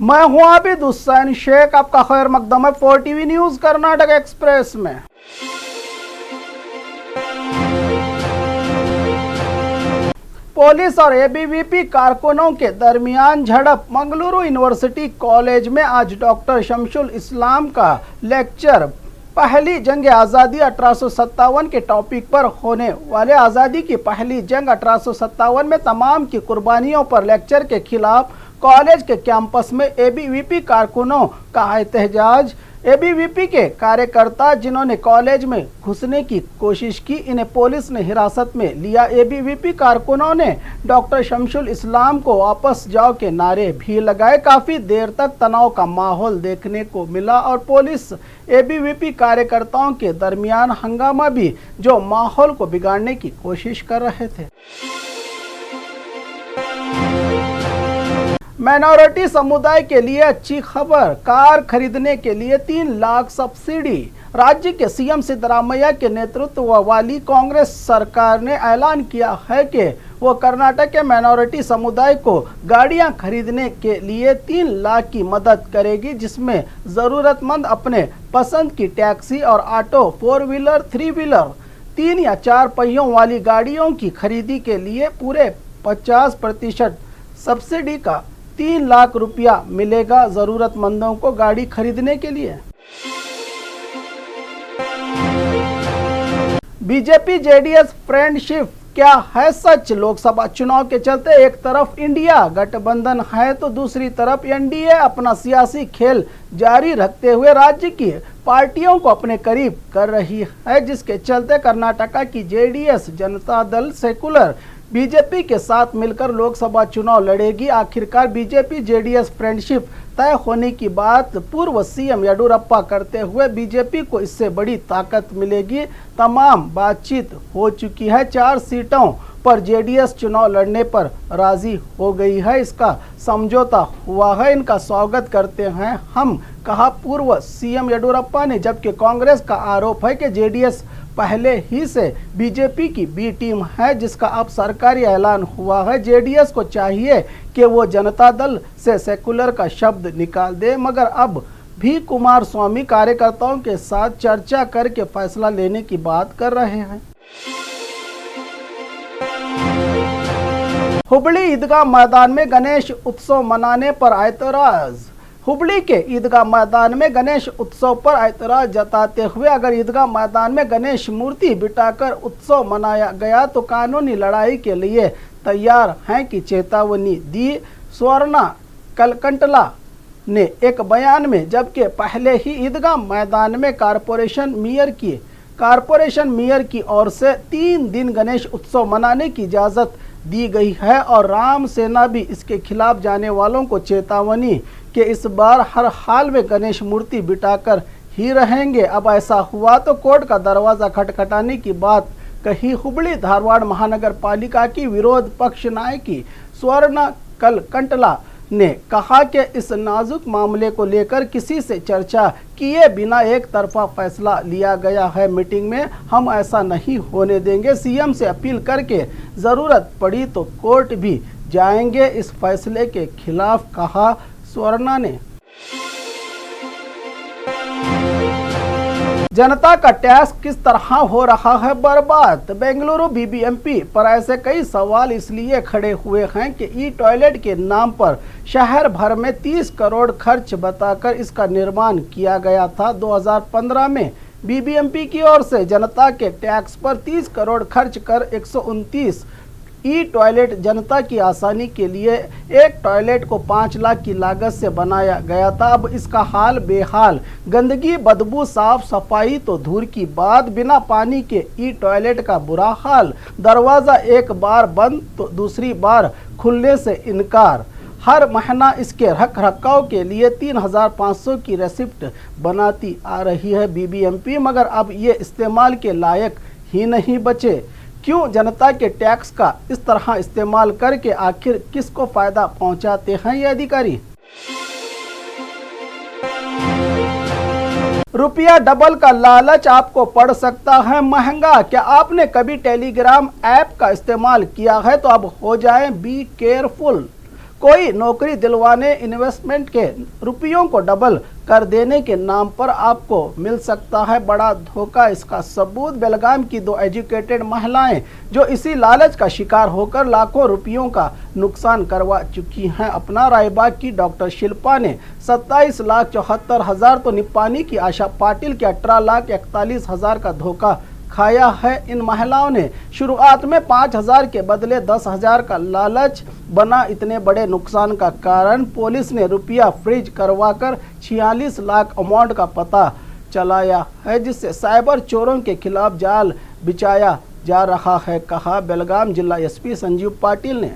मैं हूं आबिद हुसैन शेख, आपका खैर मकदम है 4TV न्यूज कर्नाटक एक्सप्रेस में। पुलिस और एबीवीपी कारकुनों के दरमियान झड़प। मंगलुरु यूनिवर्सिटी कॉलेज में आज डॉक्टर शमशुल इस्लाम का लेक्चर पहली जंग आज़ादी 1857 के टॉपिक पर होने वाले आज़ादी की पहली जंग 1857 में तमाम की कुर्बानियों पर लेक्चर के खिलाफ कॉलेज के कैंपस में एबीवीपी कारकुनों का एहतजाज। एबीवीपी के कार्यकर्ता जिन्होंने कॉलेज में घुसने की कोशिश की, इन्हें पुलिस ने हिरासत में लिया। एबीवीपी कारकुनों ने डॉक्टर शमशुल इस्लाम को वापस जाओ के नारे भी लगाए। काफ़ी देर तक तनाव का माहौल देखने को मिला और पुलिस एबीवीपी कार्यकर्ताओं के दरमियान हंगामा भी जो माहौल को बिगाड़ने की कोशिश कर रहे थे। माइनॉरिटी समुदाय के लिए अच्छी खबर, कार खरीदने के लिए 3 लाख सब्सिडी। राज्य के सीएम सिद्धरामैया के नेतृत्व वाली कांग्रेस सरकार ने ऐलान किया है कि वो कर्नाटक के माइनॉरिटी समुदाय को गाड़ियां खरीदने के लिए 3 लाख की मदद करेगी, जिसमें ज़रूरतमंद अपने पसंद की टैक्सी और ऑटो, 4 व्हीलर, 3 व्हीलर, 3 या 4 पहियों वाली गाड़ियों की खरीदी के लिए पूरे 50% सब्सिडी का 3 लाख रुपया मिलेगा जरूरतमंदों को गाड़ी खरीदने के लिए। बीजेपी जेडीएस फ्रेंडशिप क्या है सच? लोकसभा चुनाव के चलते एक तरफ इंडिया गठबंधन है तो दूसरी तरफ एनडीए अपना सियासी खेल जारी रखते हुए राज्य की पार्टियों को अपने करीब कर रही है, जिसके चलते कर्नाटका की JDS Janata Dal secular BJP के साथ मिलकर लोकसभा चुनाव लड़ेगी। आखिरकार बीजेपी जेडीएस फ्रेंडशिप तय होने की बात पूर्व सीएम येडियुरप्पा करते हुए बीजेपी को इससे बड़ी ताकत मिलेगी। तमाम बातचीत हो चुकी है, 4 सीटों पर जेडीएस चुनाव लड़ने पर राजी हो गई है, इसका समझौता हुआ है। इनका स्वागत करते हैं हम, कहा पूर्व सीएम येडियुरप्पा ने। जबकि कांग्रेस का आरोप है कि जेडीएस पहले ही से बीजेपी की बी टीम है, जिसका अब सरकारी ऐलान हुआ है। जेडीएस को चाहिए कि वो जनता दल से सेकुलर का शब्द निकाल दे, मगर अब भी कुमारस्वामी कार्यकर्ताओं के साथ चर्चा करके फैसला लेने की बात कर रहे हैं। हुबली ईदगाह मैदान में गणेश उत्सव मनाने पर ऐतराज। हुबली के ईदगाह मैदान में गणेश उत्सव पर ऐतराज जताते हुए अगर ईदगाह मैदान में गणेश मूर्ति बिठाकर उत्सव मनाया गया तो कानूनी लड़ाई के लिए तैयार हैं की चेतावनी दी स्वर्णा कलकंटला ने एक बयान में। जबकि पहले ही ईदगाह मैदान में कारपोरेशन मेयर की ओर से 3 दिन गणेश उत्सव मनाने की इजाज़त दी गई है और राम सेना भी इसके खिलाफ जाने वालों को चेतावनी कि इस बार हर हाल में गणेश मूर्ति बिठाकर ही रहेंगे। अब ऐसा हुआ तो कोर्ट का दरवाज़ा खटखटाने की बात कही। हुबली धारवाड़ महानगर पालिका की विरोध पक्ष नायकी स्वर्णा कलकंटला ने कहा कि इस नाजुक मामले को लेकर किसी से चर्चा किए बिना एक तरफा फैसला लिया गया है। मीटिंग में हम ऐसा नहीं होने देंगे। सीएम से अपील करके ज़रूरत पड़ी तो कोर्ट भी जाएंगे इस फैसले के खिलाफ, कहा स्वर्णा ने। जनता का टैक्स किस तरह हो रहा है बर्बाद? बेंगलुरु बीबीएमपी पर ऐसे कई सवाल इसलिए खड़े हुए हैं कि ई टॉयलेट के नाम पर शहर भर में 30 करोड़ खर्च बताकर इसका निर्माण किया गया था। 2015 में बीबीएमपी की ओर से जनता के टैक्स पर 30 करोड़ खर्च कर 129 ई टॉयलेट जनता की आसानी के लिए एक टॉयलेट को 5 लाख की लागत से बनाया गया था। अब इसका हाल बेहाल, गंदगी, बदबू, साफ सफाई तो दूर की बात, बिना पानी के ई टॉयलेट का बुरा हाल, दरवाज़ा एक बार बंद तो दूसरी बार खुलने से इनकार। हर महीना इसके रख रखाव के लिए 3500 की रेसिप्ट बनाती आ रही है बीबीएमपी, मगर अब ये इस्तेमाल के लायक ही नहीं बचे। क्यों जनता के टैक्स का इस तरह इस्तेमाल करके आखिर किसको फायदा पहुंचाते हैं ये अधिकारी? रुपया डबल का लालच आपको पड़ सकता है महंगा। क्या आपने कभी टेलीग्राम ऐप का इस्तेमाल किया है तो अब हो जाए बी केयरफुल। कोई नौकरी दिलवाने, इन्वेस्टमेंट के रुपयों को डबल कर देने के नाम पर आपको मिल सकता है बड़ा धोखा। इसका सबूत बेलगाम की 2 एजुकेटेड महिलाएं जो इसी लालच का शिकार होकर लाखों रुपयों का नुकसान करवा चुकी हैं। अपना रायबाग की डॉक्टर शिल्पा ने 27,74,000 तो निपानी की आशा पाटिल के 18,41,000 का धोखा खाया है। इन महिलाओं ने शुरुआत में 5,000 के बदले 10,000 का लालच बना। इतने बड़े नुकसान का कारण पुलिस ने रुपया फ्रीज करवाकर 46 लाख अमाउंट का पता चलाया है, जिससे साइबर चोरों के खिलाफ जाल बिछाया जा रहा है, कहा बेलगाम जिला एसपी संजीव पाटिल ने।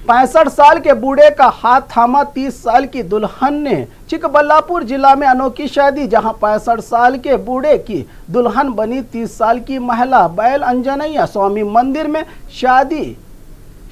65 साल के बूढ़े का हाथ थामा 30 साल की दुल्हन ने। चिकबल्लापुर जिला में अनोखी शादी, जहां 65 साल के बूढ़े की दुल्हन बनी 30 साल की महिला। बैल अंजनैया स्वामी मंदिर में शादी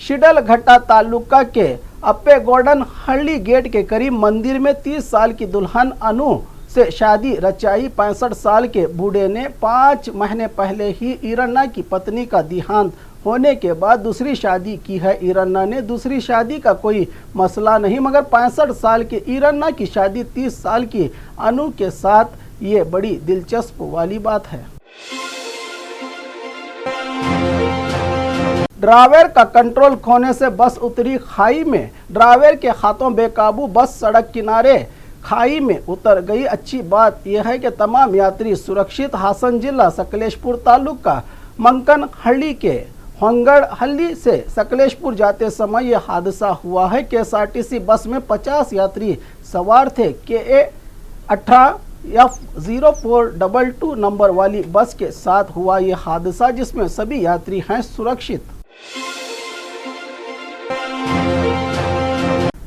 शिडलघट्टा तालुका के अप्पे गोडन हल्ली गेट के करीब मंदिर में 30 साल की दुल्हन अनु से शादी रचाई। 65 साल के बूढ़े ने 5 महीने पहले ही ईरन्ना की पत्नी का देहांत होने के बाद दूसरी शादी की है। ईरन्ना ने दूसरी शादी का कोई मसला नहीं, मगर 65 साल के ईरन्ना की शादी 30 साल की अनु के साथ, ये बड़ी दिलचस्प वाली बात है। ड्राइवर का कंट्रोल खोने से बस उतरी खाई में। ड्राइवर के हाथों बेकाबू बस सड़क किनारे खाई में उतर गई। अच्छी बात यह है कि तमाम यात्री सुरक्षित। हासन जिला सकलेशपुर तालुका मंकन हल्ली के होंगड़ हल्ली से सकलेशपुर जाते समय यह हादसा हुआ है। केएसआरटीसी बस में 50 यात्री सवार थे। KA 18F0422 नंबर वाली बस के साथ हुआ यह हादसा, जिसमें सभी यात्री हैं सुरक्षित।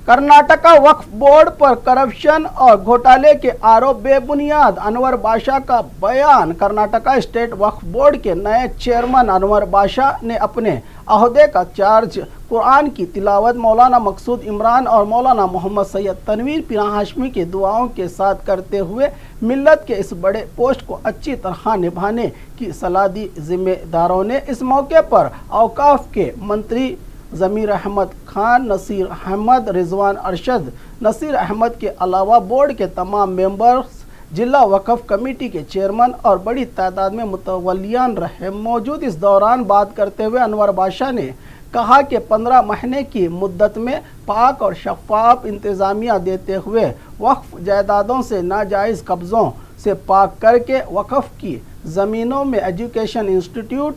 कर्नाटका वक्फ बोर्ड पर करप्शन और घोटाले के आरोप बेबुनियाद, अनवर बादशाह का बयान। कर्नाटका स्टेट वक्फ बोर्ड के नए चेयरमैन अनवर बादशाह ने अपने अहदे का चार्ज कुरान की तिलावत मौलाना मकसूद इमरान और मौलाना मोहम्मद सैयद तनवीर पीर हाशमी की दुआओं के साथ करते हुए मिल्लत के इस बड़े पोस्ट को अच्छी तरह निभाने की सलाह दी। जिम्मेदारों ने इस मौके पर औकाफ के मंत्री ज़मीर अहमद खान, नसीर अहमद, रिजवान अरशद, नसीर अहमद के अलावा बोर्ड के तमाम मेंबर्स, जिला वक्फ कमेटी के चेयरमैन और बड़ी तादाद में मुतवल्लियान रहे मौजूद। इस दौरान बात करते हुए अनवर बादशाह ने कहा कि 15 महीने की मुद्दत में पाक और शफाफ इंतजामिया देते हुए वक्फ जायदादों से नाजायज़ कब्ज़ों से पाक करके वक्फ की ज़मीनों में एजुकेशन इंस्टीट्यूट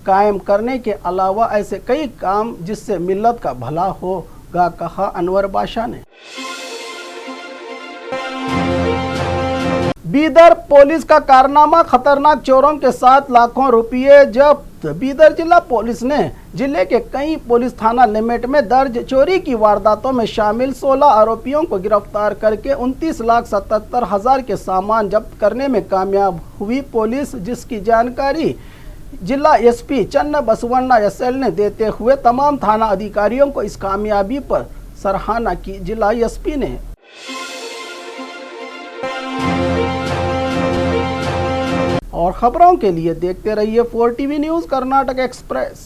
कायम करने के अलावा ऐसे कई काम जिससे मिल्लत का भला होगा, कहा अनवर बादशाह ने। बीदर पुलिस का कारनामा, खतरनाक चोरों के साथ लाखों रुपये जब्त। बीदर जिला पुलिस ने जिले के कई पुलिस थाना लिमिट में दर्ज चोरी की वारदातों में शामिल 16 आरोपियों को गिरफ्तार करके 29,77,000 के सामान जब्त करने में कामयाब हुई पुलिस, जिसकी जानकारी जिला एसपी चन्न बसवन्ना SL ने देते हुए तमाम थाना अधिकारियों को इस कामयाबी पर सराहना की। जिला एसपी ने और खबरों के लिए देखते रहिए 4TV न्यूज़ कर्नाटक एक्सप्रेस।